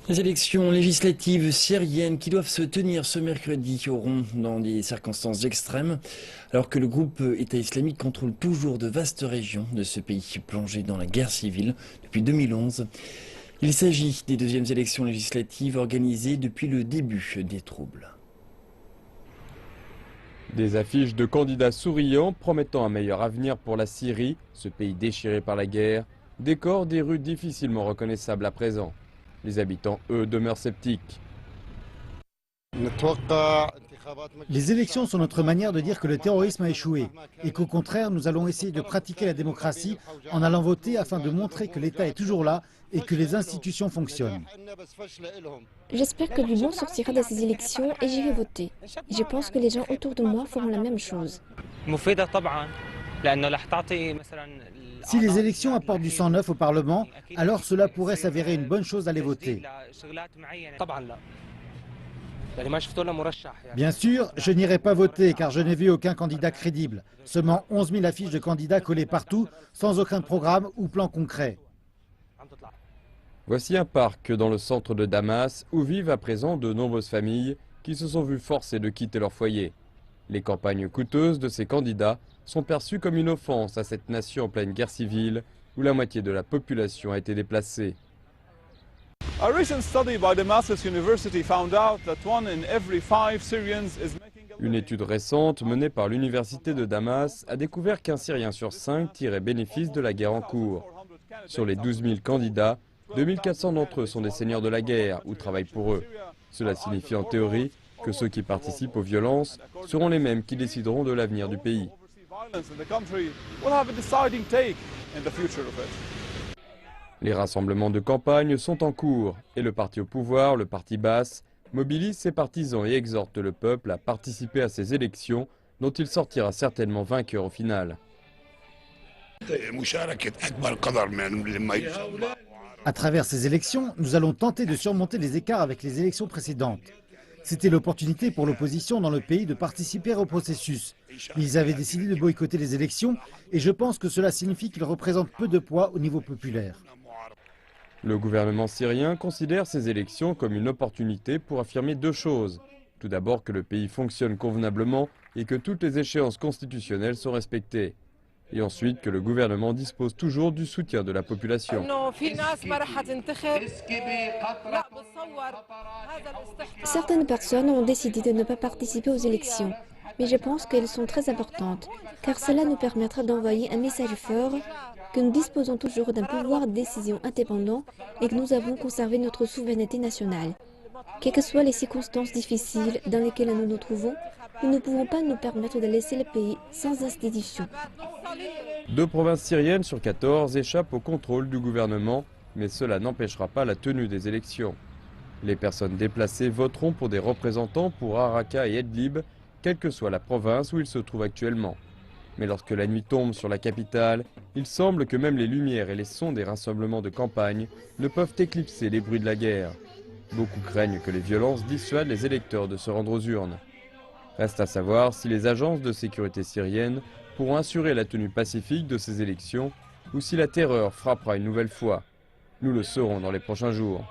Les élections législatives syriennes qui doivent se tenir ce mercredi auront dans des circonstances extrêmes, alors que le groupe État islamique contrôle toujours de vastes régions de ce pays plongé dans la guerre civile depuis 2011. Il s'agit des deuxièmes élections législatives organisées depuis le début des troubles. Des affiches de candidats souriants promettant un meilleur avenir pour la Syrie, ce pays déchiré par la guerre, décorent des rues difficilement reconnaissables à présent. Les habitants, eux, demeurent sceptiques. Les élections sont notre manière de dire que le terrorisme a échoué et qu'au contraire, nous allons essayer de pratiquer la démocratie en allant voter afin de montrer que l'État est toujours là et que les institutions fonctionnent. J'espère que du bon sortira de ces élections et j'irai voter. Et je pense que les gens autour de moi feront la même chose. Si les élections apportent du sang neuf au Parlement, alors cela pourrait s'avérer une bonne chose d'aller voter. Bien sûr, je n'irai pas voter car je n'ai vu aucun candidat crédible. Seulement 11 000 affiches de candidats collées partout, sans aucun programme ou plan concret. Voici un parc dans le centre de Damas où vivent à présent de nombreuses familles qui se sont vues forcées de quitter leur foyer. Les campagnes coûteuses de ces candidats sont perçues comme une offense à cette nation en pleine guerre civile où la moitié de la population a été déplacée. A recent study by Damascus University found out that 1 in every 5 Syrians is making a... Une étude récente menée par l'université de Damas a découvert qu'un Syrien sur 5 tirait bénéfice de la guerre en cours. Sur les 12 000 candidats, 2 400 d'entre eux sont des seigneurs de la guerre ou travaillent pour eux. Cela signifie en théorie que ceux qui participent aux violences seront les mêmes qui décideront de l'avenir du pays. Les rassemblements de campagne sont en cours et le parti au pouvoir, le parti Baas, mobilise ses partisans et exhorte le peuple à participer à ces élections dont il sortira certainement vainqueur au final. À travers ces élections, nous allons tenter de surmonter les écarts avec les élections précédentes. C'était l'opportunité pour l'opposition dans le pays de participer au processus. Ils avaient décidé de boycotter les élections et je pense que cela signifie qu'ils représentent peu de poids au niveau populaire. Le gouvernement syrien considère ces élections comme une opportunité pour affirmer deux choses. Tout d'abord que le pays fonctionne convenablement et que toutes les échéances constitutionnelles sont respectées. Et ensuite que le gouvernement dispose toujours du soutien de la population. Certaines personnes ont décidé de ne pas participer aux élections, mais je pense qu'elles sont très importantes, car cela nous permettra d'envoyer un message fort que nous disposons toujours d'un pouvoir de décision indépendant et que nous avons conservé notre souveraineté nationale. Quelles que soient les circonstances difficiles dans lesquelles nous nous trouvons, nous ne pouvons pas nous permettre de laisser le pays sans institutions. 2 provinces syriennes sur 14 échappent au contrôle du gouvernement, mais cela n'empêchera pas la tenue des élections. Les personnes déplacées voteront pour des représentants pour Raqqa et Idlib, quelle que soit la province où ils se trouvent actuellement. Mais lorsque la nuit tombe sur la capitale, il semble que même les lumières et les sons des rassemblements de campagne ne peuvent éclipser les bruits de la guerre. Beaucoup craignent que les violences dissuadent les électeurs de se rendre aux urnes. Reste à savoir si les agences de sécurité syriennes pourront assurer la tenue pacifique de ces élections ou si la terreur frappera une nouvelle fois. Nous le saurons dans les prochains jours.